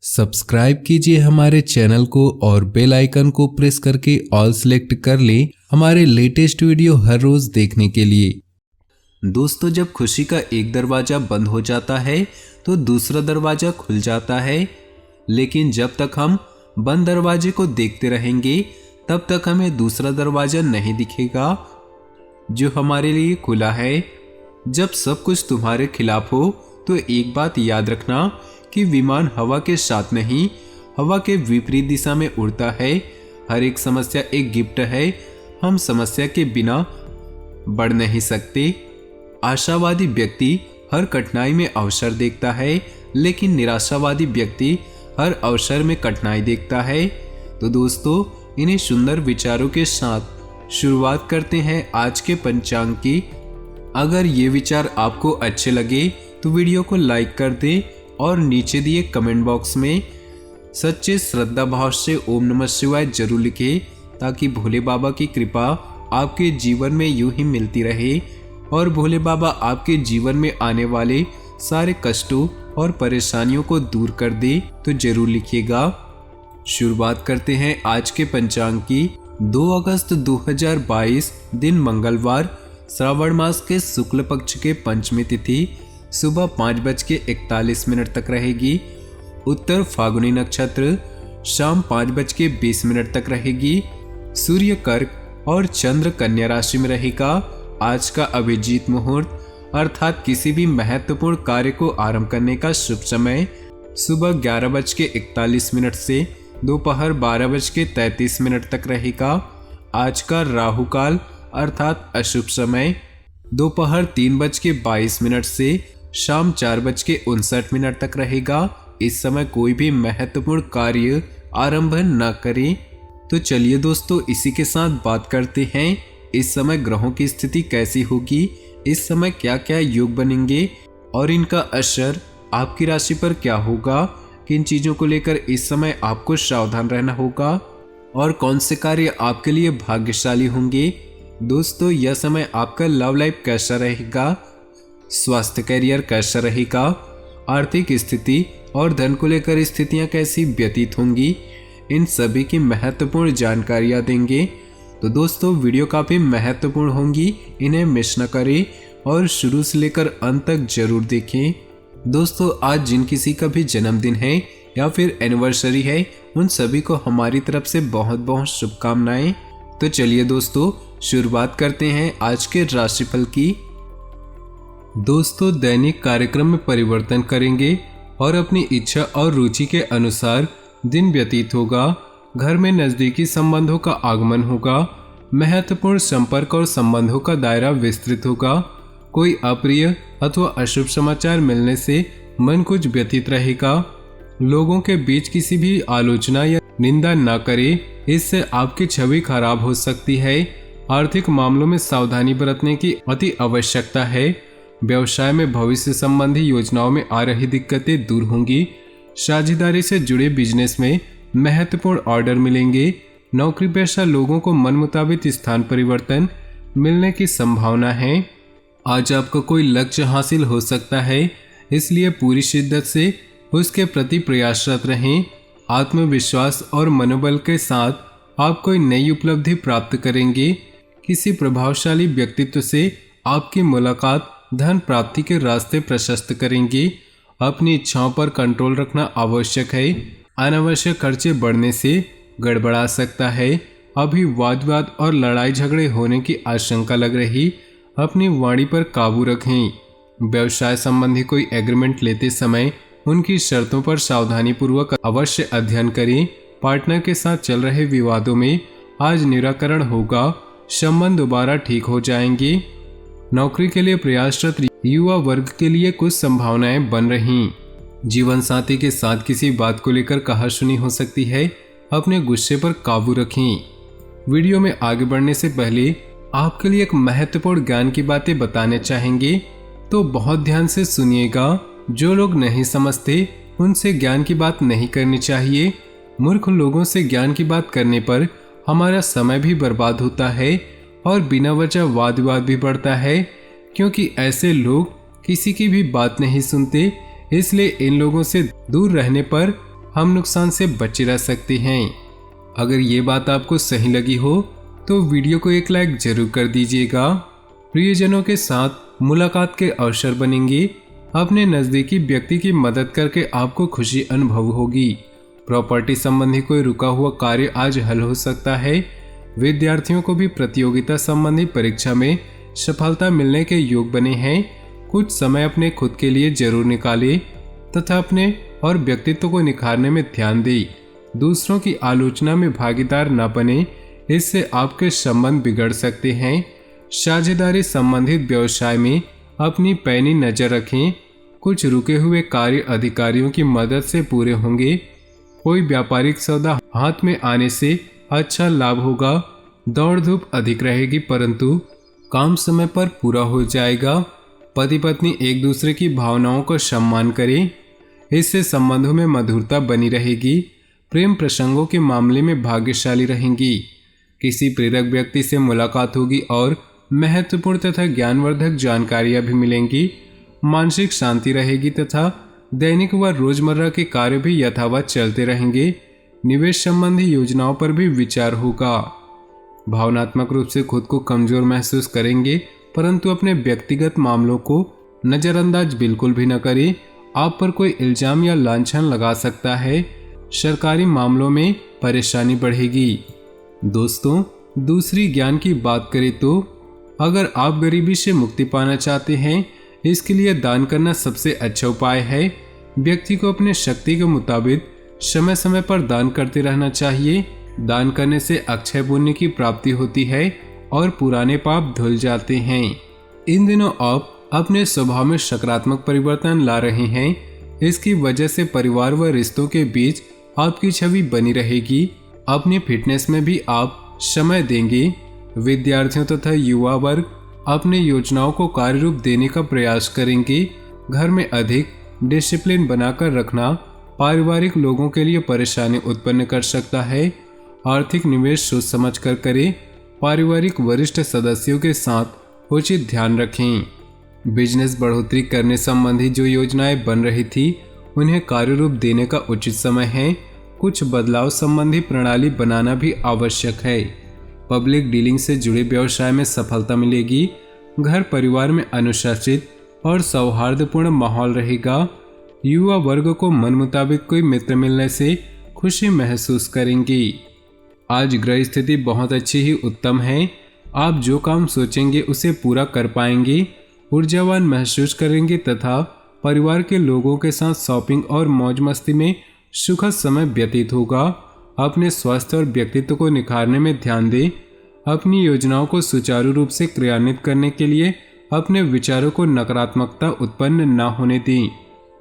Subscribe कीजिए हमारे channel को और बेल आइकन को प्रेस करके ऑल सेलेक्ट कर लें हमारे लेटेस्ट वीडियो हर रोज देखने के लिए। दोस्तों, जब खुशी का एक दरवाजा बंद हो जाता है तो दूसरा दरवाजा खुल जाता है, लेकिन जब तक हम बंद दरवाजे को देखते रहेंगे तब तक हमें दूसरा दरवाजा नहीं दिखेगा जो हमारे लिए खुला है। जब सब कुछ तुम्हारे खिलाफ हो तो एक बात याद रखना कि विमान हवा के साथ नहीं, हवा के विपरीत दिशा में उड़ता है। हर एक समस्या एक गिफ्ट है, हम समस्या के बिना बढ़ नहीं सकते। आशावादी व्यक्ति हर कठिनाई में अवसर देखता है, लेकिन निराशावादी व्यक्ति हर अवसर में कठिनाई देखता है। तो दोस्तों, इन्हीं सुंदर विचारों के साथ शुरुआत करते हैं आज के पंचांग की। अगर ये विचार आपको अच्छे लगे तो वीडियो को लाइक कर दें और नीचे दिए कमेंट बॉक्स में सच्चे श्रद्धा भाव से ओम नमः शिवाय जरूर लिखें, ताकि भोले बाबा की कृपा आपके जीवन में यूं ही मिलती रहे और भोले बाबा आपके जीवन में आने वाले सारे कष्टों और परेशानियों को दूर कर दे। तो जरूर लिखिएगा। शुरुआत करते हैं आज के पंचांग की। 2 अगस्त 2022 दिन मंगलवार, श्रावण मास के शुक्ल पक्ष के पंचमी तिथि सुबह 5:41 तक रहेगी। उत्तर फागुनी नक्षत्र शाम 5:20 तक रहेगी। सूर्य कर्क और चंद्र कन्या राशि में रहेगा। आज का अभिजीत मुहूर्त अर्थात किसी भी महत्वपूर्ण कार्य को आरंभ करने का शुभ समय सुबह 11:41 से दोपहर 12:33 तक रहेगा। आज का राहु काल अर्थात अशुभ समय दोपहर 3:22 से शाम 4:59 तक रहेगा। इस समय कोई भी महत्वपूर्ण कार्य आरंभ न करें। तो चलिए दोस्तों, इसी के साथ बात करते हैं इस समय ग्रहों की स्थिति कैसी होगी, इस समय क्या क्या योग बनेंगे और इनका असर आपकी राशि पर क्या होगा, किन चीजों को लेकर इस समय आपको सावधान रहना होगा और कौन से कार्य आपके लिए भाग्यशाली होंगे। दोस्तों, यह समय आपका लव लाइफ कैसा रहेगा, स्वास्थ्य करियर कैसा रहेगा, आर्थिक स्थिति और धन को लेकर स्थितियां कैसी व्यतीत होंगी, इन सभी की महत्वपूर्ण जानकारियां देंगे। तो दोस्तों, वीडियो काफी महत्वपूर्ण होंगी, इन्हें मिस न करें और शुरू से लेकर अंत तक जरूर देखें। दोस्तों, आज जिन किसी का भी जन्मदिन है या फिर एनिवर्सरी है, उन सभी को हमारी तरफ से बहुत बहुत शुभकामनाएं। तो चलिए दोस्तों, शुरुआत करते हैं आज के राशिफल की। दोस्तों, दैनिक कार्यक्रम में परिवर्तन करेंगे और अपनी इच्छा और रुचि के अनुसार दिन व्यतीत होगा। घर में नजदीकी संबंधों का आगमन होगा। महत्वपूर्ण संपर्क और संबंधों का दायरा विस्तृत होगा। कोई अप्रिय अथवा अशुभ समाचार मिलने से मन कुछ व्यतीत रहेगा। लोगों के बीच किसी भी आलोचना या निंदा न करें, इससे आपकी छवि खराब हो सकती है। आर्थिक मामलों में सावधानी बरतने की अति आवश्यकता है। व्यवसाय में भविष्य संबंधी योजनाओं में आ रही दिक्कतें दूर होंगी। साझेदारी से जुड़े बिजनेस में महत्वपूर्ण ऑर्डर मिलेंगे। नौकरी पेशा लोगों को मन मुताबिक स्थान परिवर्तन मिलने की संभावना है। आज आपको कोई लक्ष्य हासिल हो सकता है, इसलिए पूरी शिद्दत से उसके प्रति प्रयासरत रहें। आत्मविश्वास और मनोबल के साथ आप कोई नई उपलब्धि प्राप्त करेंगे। किसी प्रभावशाली व्यक्तित्व से आपकी मुलाकात धन प्राप्ति के रास्ते प्रशस्त करेंगे। अपनी इच्छाओं पर कंट्रोल रखना आवश्यक है। अनावश्यक खर्चे बढ़ने से गड़बड़ा सकता है। अभी वाद विवाद और लड़ाई झगड़े होने की आशंका लग रही। अपनी वाणी पर काबू रखें। व्यवसाय संबंधी कोई एग्रीमेंट लेते समय उनकी शर्तों पर सावधानी पूर्वक अवश्य अध्ययन करें। पार्टनर के साथ चल रहे विवादों में आज निराकरण होगा। संबंध दोबारा ठीक हो जाएंगे। नौकरी के लिए प्रयासरत युवा वर्ग के लिए कुछ संभावनाएं बन रही। जीवन साथी के साथ किसी बात को लेकर कहासुनी हो सकती है। अपने गुस्से पर काबू रखें। वीडियो में आगे बढ़ने से पहले आपके लिए एक महत्वपूर्ण ज्ञान की बातें बताने चाहेंगे, तो बहुत ध्यान से सुनिएगा। जो लोग नहीं समझते उनसे ज्ञान की बात नहीं करनी चाहिए। मूर्ख लोगों से ज्ञान की बात करने पर हमारा समय भी बर्बाद होता है और बिना वजह वाद विवाद भी बढ़ता है, क्योंकि ऐसे लोग किसी की भी बात नहीं सुनते। इसलिए इन लोगों से दूर रहने पर हम नुकसान से बचे रह सकते हैं। अगर ये बात आपको सही लगी हो तो वीडियो को एक लाइक जरूर कर दीजिएगा। प्रियजनों के साथ मुलाकात के अवसर बनेंगे। अपने नज़दीकी व्यक्ति की मदद करके आपको खुशी अनुभव होगी। प्रॉपर्टी संबंधी कोई रुका हुआ कार्य आज हल हो सकता है। विद्यार्थियों को भी प्रतियोगिता संबंधी परीक्षा में सफलता मिलने के योग बने हैं। कुछ समय अपने खुद के लिए जरूर निकालें तथा अपने और व्यक्तित्व को निखारने में ध्यान दें। दूसरों की आलोचना में भागीदार न बने, इससे आपके संबंध बिगड़ सकते हैं। साझेदारी संबंधित व्यवसाय में अपनी पैनी नजर रखें। कुछ रुके हुए कार्य अधिकारियों की मदद से पूरे होंगे। कोई व्यापारिक सौदा हाथ में आने से अच्छा लाभ होगा। दौड़ धूप अधिक रहेगी परंतु काम समय पर पूरा हो जाएगा। पति पत्नी एक दूसरे की भावनाओं का सम्मान करें, इससे संबंधों में मधुरता बनी रहेगी। प्रेम प्रसंगों के मामले में भाग्यशाली रहेंगी। किसी प्रेरक व्यक्ति से मुलाकात होगी और महत्वपूर्ण तथा ज्ञानवर्धक जानकारियां भी मिलेंगी। मानसिक शांति रहेगी तथा दैनिक व रोजमर्रा के कार्य भी यथावत चलते रहेंगे। निवेश संबंधी योजनाओं पर भी विचार होगा। भावनात्मक रूप से खुद को कमजोर महसूस करेंगे परंतु अपने व्यक्तिगत मामलों को नजरअंदाज बिल्कुल भी न करें। आप पर कोई इल्जाम या लांछन लगा सकता है। सरकारी मामलों में परेशानी बढ़ेगी। दोस्तों, दूसरी ज्ञान की बात करें तो अगर आप गरीबी से मुक्ति पाना चाहते हैं, इसके लिए दान करना सबसे अच्छा उपाय है। व्यक्ति को अपने शक्ति के मुताबिक समय समय पर दान करते रहना चाहिए। दान करने से अक्षय पुण्य की प्राप्ति होती है और पुराने पाप धुल जाते हैं। इन दिनों आप अपने स्वभाव में सकारात्मक परिवर्तन ला रहे हैं। इसकी वजह से परिवार व रिश्तों के बीच आपकी छवि बनी रहेगी। अपनी फिटनेस में भी आप समय देंगे। विद्यार्थियों तथा युवा वर्ग अपने योजनाओं को कार्य रूप देने का प्रयास करेंगे। घर में अधिक डिसिप्लिन बनाकर रखना पारिवारिक लोगों के लिए परेशानी उत्पन्न कर सकता है। आर्थिक निवेश सोच समझ कर करें। पारिवारिक वरिष्ठ सदस्यों के साथ उचित ध्यान रखें। बिजनेस बढ़ोतरी करने संबंधी जो योजनाएं बन रही थी उन्हें कार्य रूप देने का उचित समय है। कुछ बदलाव संबंधी प्रणाली बनाना भी आवश्यक है। पब्लिक डीलिंग से जुड़े व्यवसाय में सफलता मिलेगी। घर परिवार में अनुशासित और सौहार्दपूर्ण माहौल रहेगा। युवा वर्ग को मन मुताबिक कोई मित्र मिलने से खुशी महसूस करेंगी। आज ग्रह स्थिति बहुत अच्छी ही उत्तम है। आप जो काम सोचेंगे उसे पूरा कर पाएंगे। ऊर्जावान महसूस करेंगे तथा परिवार के लोगों के साथ शॉपिंग और मौज मस्ती में सुखद समय व्यतीत होगा। अपने स्वास्थ्य और व्यक्तित्व को निखारने में ध्यान दें। अपनी योजनाओं को सुचारू रूप से क्रियान्वित करने के लिए अपने विचारों को नकारात्मकता उत्पन्न न होने दें।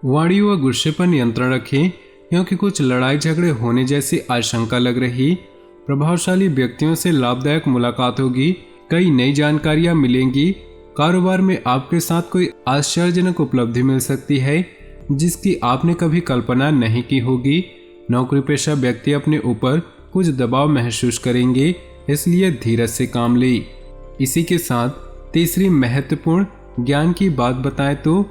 वाणी व गुस्से पर नियंत्रण रखें क्योंकि कुछ लड़ाई झगड़े होने जैसी आशंका लग रही। प्रभावशाली व्यक्तियों से लाभदायक मुलाकात होगी। कई नई जानकारियां मिलेंगी। कारोबार में आपके साथ कोई आश्चर्यजनक उपलब्धि मिल सकती है जिसकी आपने कभी कल्पना नहीं की होगी। नौकरी पेशा व्यक्ति अपने ऊपर कुछ दबाव महसूस करेंगे, इसलिए धीरज से काम ले। इसी के साथ तीसरी महत्वपूर्ण ज्ञान की बात बताएं तो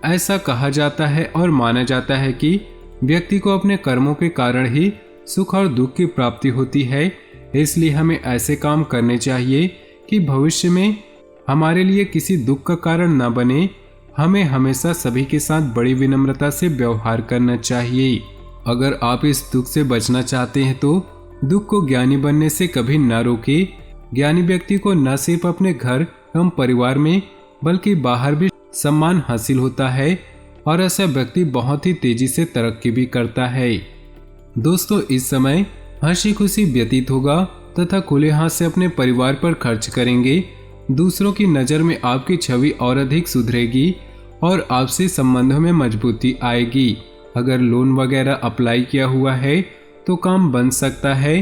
ऐसा कहा जाता है और माना जाता है कि व्यक्ति को अपने कर्मों के कारण ही सुख और दुख की प्राप्ति होती है। इसलिए हमें ऐसे काम करने चाहिए कि भविष्य में हमारे लिए किसी दुख का कारण न बने। हमें हमेशा सभी के साथ बड़ी विनम्रता से व्यवहार करना चाहिए। अगर आप इस दुख से बचना चाहते हैं तो दुख को ज्ञानी बनने से कभी न रोके। ज्ञानी व्यक्ति को न सिर्फ अपने घर एवं परिवार में बल्कि बाहर भी सम्मान हासिल होता है और ऐसा व्यक्ति बहुत ही तेजी से तरक्की भी करता है। दोस्तों, इस समय हंसी खुशी व्यतीत होगा तथा खुले हाथ से अपने परिवार पर खर्च करेंगे। दूसरों की नज़र में आपकी छवि और अधिक सुधरेगी और आपसी संबंधों में मजबूती आएगी। अगर लोन वगैरह अप्लाई किया हुआ है तो काम बन सकता है।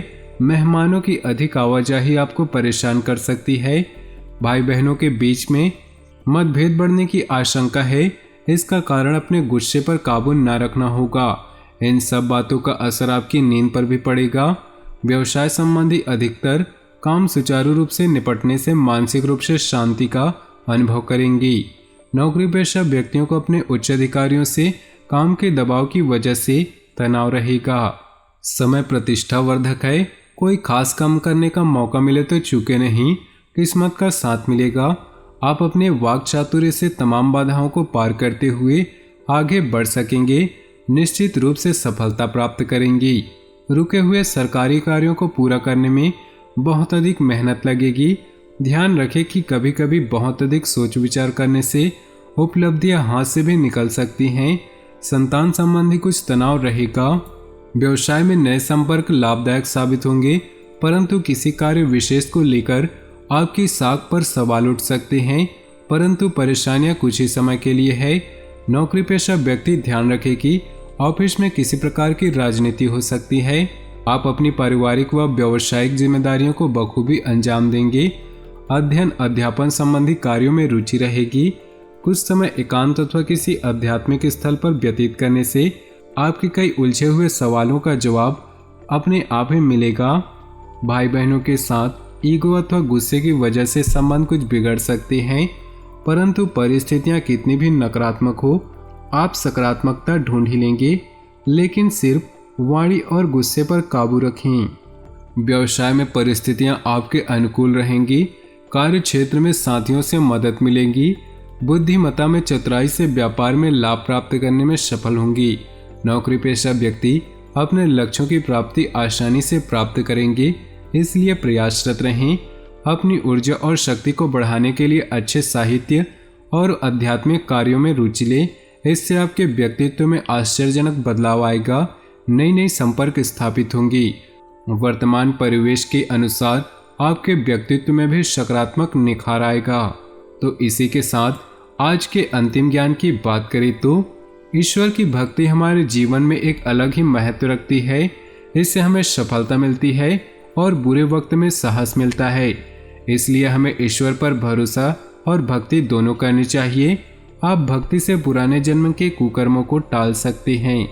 मेहमानों की अधिक आवाजाही आपको परेशान कर सकती है। भाई बहनों के बीच में मतभेद बढ़ने की आशंका है। इसका कारण अपने गुस्से पर काबू न रखना होगा। इन सब बातों का असर आपकी नींद पर भी पड़ेगा। व्यवसाय संबंधी अधिकतर काम सुचारू रूप से निपटने से मानसिक रूप से शांति का अनुभव करेंगी। नौकरी पेशा व्यक्तियों को अपने उच्च अधिकारियों से काम के दबाव की वजह से तनाव रहेगा। समय प्रतिष्ठावर्धक है, कोई खास काम करने का मौका मिले तो चूके नहीं, किस्मत का साथ मिलेगा। आप अपने वाक चातुर्य से तमाम बाधाओं को पार करते हुए आगे बढ़ सकेंगे, निश्चित रूप से सफलता प्राप्त करेंगे। रुके हुए सरकारी कार्यों को पूरा करने में बहुत अधिक मेहनत लगेगी। ध्यान रखें कि कभी कभी बहुत अधिक सोच विचार करने से उपलब्धियां हाथ से भी निकल सकती हैं। संतान संबंधी कुछ तनाव रहेगा। व्यवसाय में नए संपर्क लाभदायक साबित होंगे, परंतु किसी कार्य विशेष को लेकर आपकी साख पर सवाल उठ सकते हैं, परंतु परेशानियां कुछ ही समय के लिए है। नौकरी पेशा व्यक्ति ध्यान रखे कि ऑफिस में किसी प्रकार की राजनीति हो सकती है। आप अपनी पारिवारिक व व्यावसायिक जिम्मेदारियों को बखूबी अंजाम देंगे। अध्ययन अध्यापन संबंधी कार्यों में रुचि रहेगी। कुछ समय एकांत अथवा किसी आध्यात्मिक स्थल पर व्यतीत करने से आपके कई उलझे हुए सवालों का जवाब अपने आप ही मिलेगा। भाई बहनों के साथ ईगो अथवा गुस्से की वजह से संबंध कुछ बिगड़ सकते हैं, परंतु परिस्थितियां कितनी भी नकारात्मक हो, आप सकारात्मकता ढूंढ ही लेंगे, लेकिन सिर्फ वाणी और गुस्से पर काबू रखें। व्यवसाय में परिस्थितियां आपके अनुकूल रहेंगी। कार्य क्षेत्र में साथियों से मदद मिलेगी। बुद्धिमत्ता में चतुराई से व्यापार में लाभ प्राप्त करने में सफल होंगी। नौकरी पेशा व्यक्ति अपने लक्ष्यों की प्राप्ति आसानी से प्राप्त करेंगे, इसलिए प्रयासरत रहें। अपनी ऊर्जा और शक्ति को बढ़ाने के लिए अच्छे साहित्य और आध्यात्मिक कार्यों में रुचि लें। इससे आपके व्यक्तित्व में आश्चर्यजनक बदलाव आएगा। नई नई संपर्क स्थापित होंगी। वर्तमान परिवेश के अनुसार आपके व्यक्तित्व में भी सकारात्मक निखार आएगा। तो इसी के साथ आज के अंतिम ज्ञान की बात करें तो ईश्वर की भक्ति हमारे जीवन में एक अलग ही महत्व रखती है। इससे हमें सफलता मिलती है और बुरे वक्त में साहस मिलता है। इसलिए हमें ईश्वर पर भरोसा और भक्ति दोनों करनी चाहिए। आप भक्ति से पुराने जन्म के कुकर्मों को टाल सकते हैं।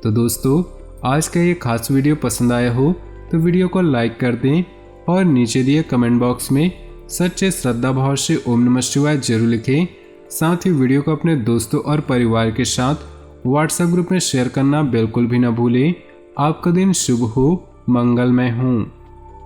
तो दोस्तों, आज का ये खास वीडियो पसंद आया हो तो वीडियो को लाइक कर दें और नीचे दिए कमेंट बॉक्स में सच्चे श्रद्धा भाव से ओम नमः शिवाय जरूर लिखें। साथ ही वीडियो को अपने दोस्तों और परिवार के साथ व्हाट्सएप ग्रुप में शेयर करना बिल्कुल भी न भूलें। आपका दिन शुभ हो, मंगलमय हो।